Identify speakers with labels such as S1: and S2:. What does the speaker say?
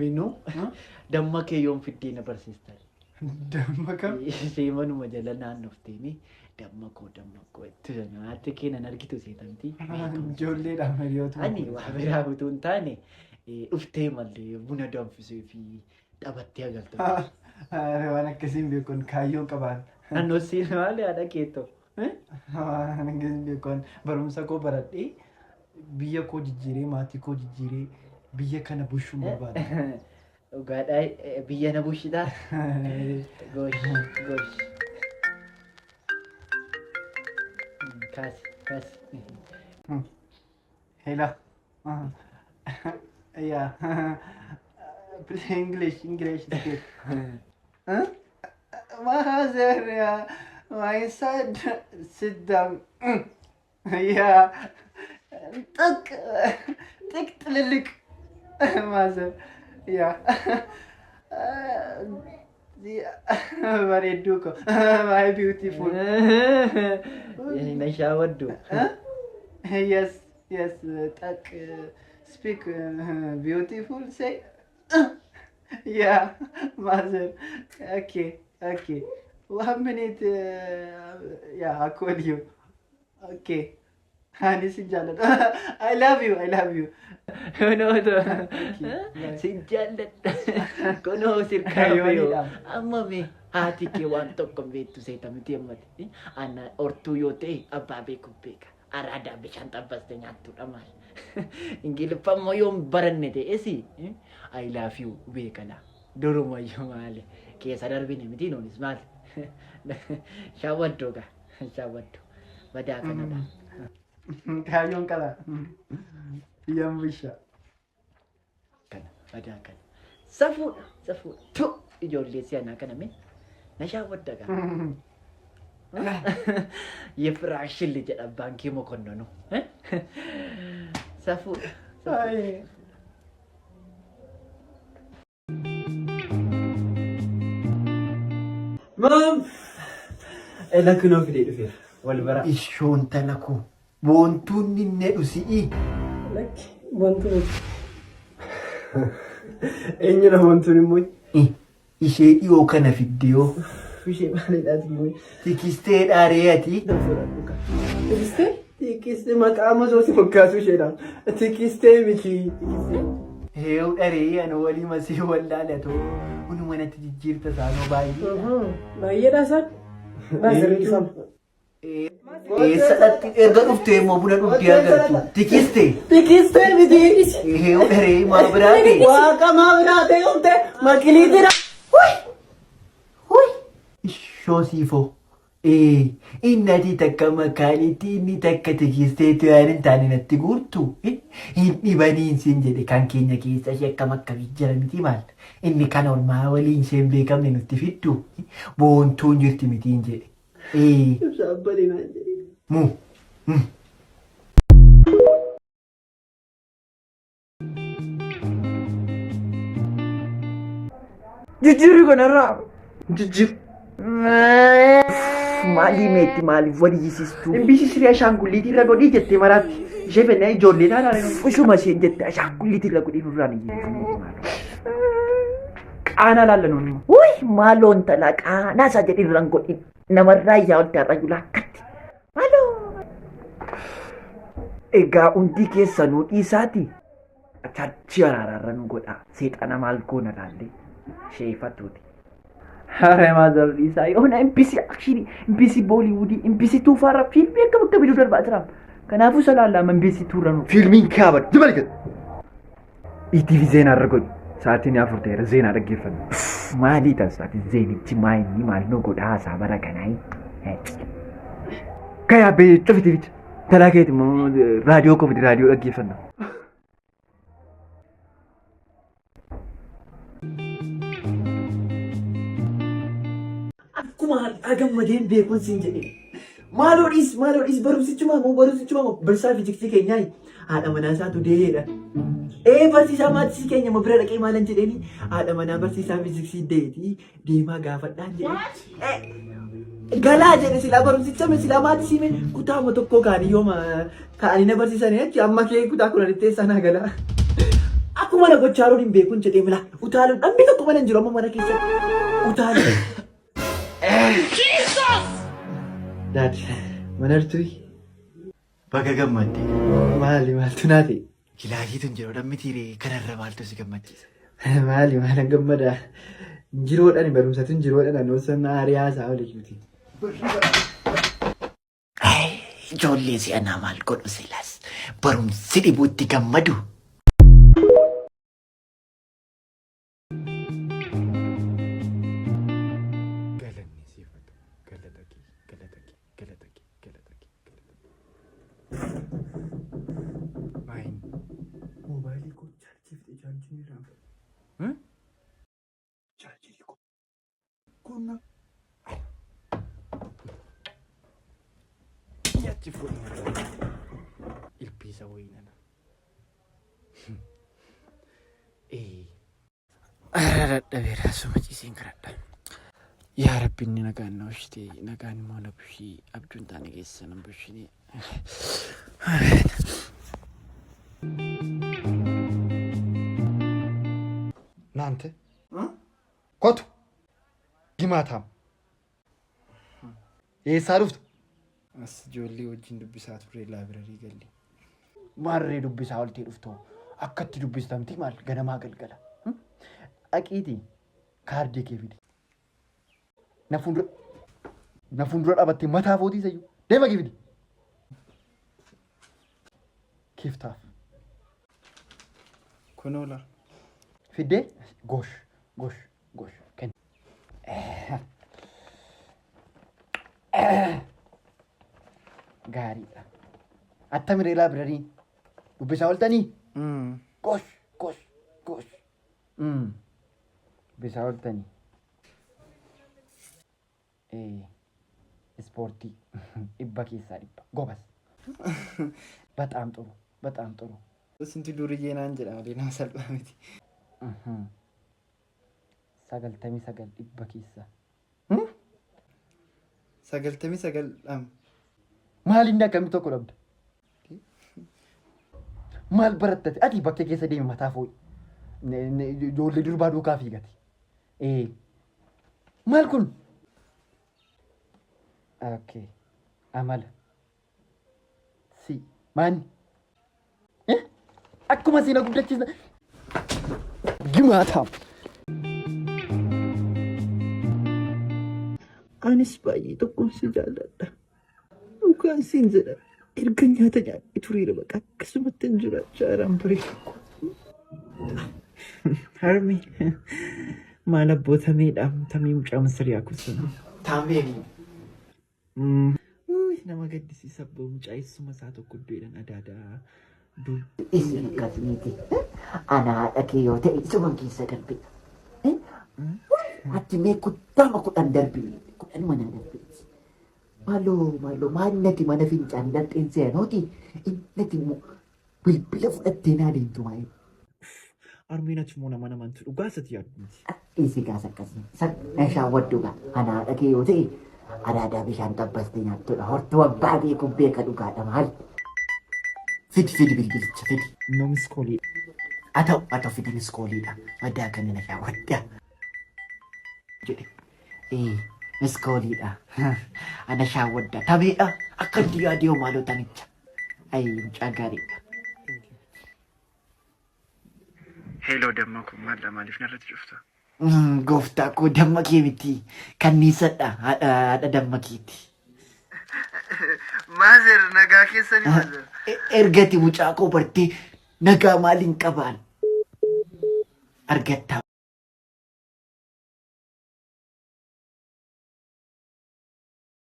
S1: Minu damma kee yoom fiddee na barsiistan?
S2: Damma kam?
S1: Seemanuma jala naannofteenii damma koo itti nyaatti kennan argitu seetamti.
S2: Ijoolleedhaan hiriyoota.
S1: Ani waa biraa utuu hin taane dhuftee mallee buna danfisee fi taphattee agartu.
S2: Waan akkasiin beekuun kaayyoon qabaan.
S1: Naannoo siin maali haadha keettoo?
S2: Waan akkasiin beekuun barumsa koo baradhee biyya koo jijjiiree maatii koo jijjiiree biyya kana bushuu barbaada.
S1: Dhugaadhaa biyya na bushitaa? Gosh. Kaasi.
S2: Hela. Yeah. Play English speak. Huh? Mother, my son, sit down. Yeah. Tick, lick. Mother, yeah. Very duco, my beautiful.
S1: Nashawaddu.
S2: Yes, tak, speak beautiful, say. Yeah, mother. Okay. 1 minute. Yeah, I'll call you. Okay. Honey, Sinjalat. I love you.
S1: No. Sinjalat. Kono sirkayo. Amma me haati kee waan tokko beektu seetamti ammati. Ana ortuu yoo ta'e abbaa beeku beeka. Araadaa bishaan xabbaste nyaattuudha maal. Ingiliffammoo yoon baranne ta'esi I love you beekana. Durumayyuu maali. Keessa darbine miti noonis maali. Shaawwaddu. Badaa kanadha.
S2: Kaayyoon qala. Yam bisha.
S1: Kana badaa kana. Safuudha. Tu ijoollee si'anaa kana mee na shaawwadda kana. Yefraashilli jedha baankii Mokonnonu. Safuudha.
S3: Mam! Lakin of did fear. Walbara.
S2: Ishoon talaku. Boontuun ninne dhusi'i.
S3: Like, wantu. Eenyudha wantuun immoo?
S2: Ishee dhiyoo kana fiddiyoo.
S3: Ishee maaliidhaati immoo?
S2: Tikistee dhaareeyati.
S3: Tikistee maqaa masooti moggaasu isheedhaan. Tikistee miti.
S2: Heewu dharee ana walii masii wallaalatu. Kunuma natti jijjiirta saanoo baay'ee.
S3: Baay'eedha isaan? Baay'ee.
S2: Eessadhatti erga dhuftee immoo buna dhugdee agartu.
S3: Tikistee miti.
S2: Heewu dharee maa biraate?
S3: Waaqa maa biraate humte makiliitira.
S2: Ishoo siifoo. Inni takka makaaniitti inni takka tikisteetu waan hin taane natti guurtu. Hin dhibaniin siin jedhe kan keenya keessa ishee akkam akkamii jira miti maal. Inni kana olmaa waliin isheen beekamne nutti fiddu. Boontuun jirti mitiin jedhe.
S3: Saabbalii naan jedhe.
S1: Jijjiirri kanarraa. Maali meetti maaliif walii jisiistu?
S2: Imbisiisri ashaangulliitii irra godhii jettee maraatti. Ishee fennaa ijoollee taanaan.
S1: Ushuma isheen jette ashaangulliitii irra godhii nurraan iyyuu.
S2: Qaana laallanuun.
S1: Maaloon talaa qaanaa isaa jedhee irraan godhin namarraa yaa oddaarraa iyyuu laakkatti. Maaloo. Egaa hundi keessanuu dhiisaati. Chachi araararra nu godha. Seexana maal goona laallee. Sheeffatuuti.
S2: Hare mother isa yoona impisi actually impisi Bollywood impisi tuufaara fiilmii akka bakka biduu darbaa jira. Kanaafuu salaallama impisi tuuranu.
S3: Fiilmiin kaaba jibalikat. ETV zeenaa irra godhu. Sa'aatiin 4 ta'eera zeenaa dhaggeeffanna.
S1: Maalii taasifaati zeenichi maayinii maal nu godha haasaa bara kanaayi.
S3: Kayaa bee cufitiificha. Talaa keeti immoo raadiyoo kofiti raadiyoo dhaggeeffanna.
S1: Akkuma gammadeen beekuun siin jedhe. Maaloodhis barumsichuma moo barsiisaa fiiziksii keenyaa haadha manaa isaatu dee'eedha. Barsiisaa maatisii keenya moo bira dhaqee maalan jedheeni haadha manaa barsiisaa fiiziksii deetii deemaa gaafadhaan jedhe. Galaa jedhe silaa barumsicha silaa maatisii kutaama tokko kaanii yooma kaanii na barsiisanii jechuudha amma kee kutaa 10 sanaa galaa.
S2: Aku mana gochaa hin beekun jedhee mila utaalu dhammi tokko mana hin jiru amma mana keessatti utaalu. Jesus! Dad, mana artuu baga gammadde. Maaltu naati? Kilaasiitu hin jiru dhammi tiiree kanarra maaltu si gammachiisa? Maalan gammada. Jiroodhaan barumsatu jiroodhaan naannoo sana aariyaa isaa oliitii. Ijoollee si'anaa maal godhu silaas barumsi dhibuutti gammadu. Mobaayilii koo chaarjii chaarjii raafuu. Chaarjii koo kunna. Yachi fuudhama. Ilbiisa wayinana. Dadhabeera suma ciiseen kadhadha. Yaa Rabbi inni nagaan na oolchite nagaan immoo na bushii abjuun taane keessa na bushine.
S3: ናንተ ኮቱ ጊማታም የሳሩፍት አስ ጆሊ ወጂን ዱብሳ ቱሬ ላይብረሪ ገሊ
S2: ማሬ ዱብሳ ወልቴ ዱፍቶ አከቲ ዱብስታምቲ ማል ገነማ ገልገላ አቂቲ ካርዲ ኬፊዲ ነፉንዱራ ዳበቴ መታ ፎቲ ሰዩ ደማ ኬፊዲ ኪፍታፍ
S3: ኮኖላ
S2: Fidde gosh. Ken. Gaariidha. Attamire library. Dubbisa ooltanii? Gosh. Dubbisa ooltanii. Ispoortii. Dhibba keessaa dhibba. Gobas. Bataam xuru.
S3: ስንት ዱርዬ ናን ጀዳ ወዲና ሰልባሚቲ
S2: sagaltamii sagal dhibba keessa.
S3: sagaltamii sagal
S2: maal inni akkamii tokko dhabda? Maal barattate? Ati bakkee keessa deemi mataa fooyi. Ijoollee durbaa duukaa fiigate. Maal kun? Okay. Amala. Si. Maani? Akkuma siina guddachiisa. Gimaataa. Anis baay'ee tokkoon si jaalladha. Dhugaan siin jedha. Erga nyaata nyaadhee turiira baqa akkasumatti hin jiraachaa jiraan bareedu. Harmi maal abboota miidhaam tamii mucaa Masirii akkasuma. Taameemi. Nama gaddisiisa abboo mucaa eessuma isaa tokko iddoodhaan adaadaa. Isin akkasumatti ana haadha kee yoo ta'e isuman keessa darbe. Ati mee kudhaama kudhan darbe. Kudhan mana darbe. Maaloo maalnati mana fincaan darteen seenooti. Innati immoo bilbila fudhattee naa deemtu maayee. Armeen achimmoo nama namantu dhugaasatti yaadduuti. Isi gaas akkasuma. Meeshaa wadduugaa ana haadha kee yoo ta'e adaadaa bishaan xabbastee nyaattudha. Hortuu abbaa beekuun beeka dhugaadha maal. Fidi bilbilicha fidi. No miskooliidha. Haa ta'u fidi miskooliidha. Maddaa kanneen ashaa waddaa. Jedhe. Miskooliidha. Ana shaa waddaa. Tabeedha. Akka diyaa diyoo maaloo tanicha. Mucaa gaariidha.
S3: Hello dammaku maal maaliif narratti cufta?
S2: Gooftaa koo dammakee miti. Kanniisadha. Haadha dammakeeti.
S3: Maazer nagaa keessanii maazer.
S2: Ergati mucaa koo bartee nagaa maaliin qabaan argatta.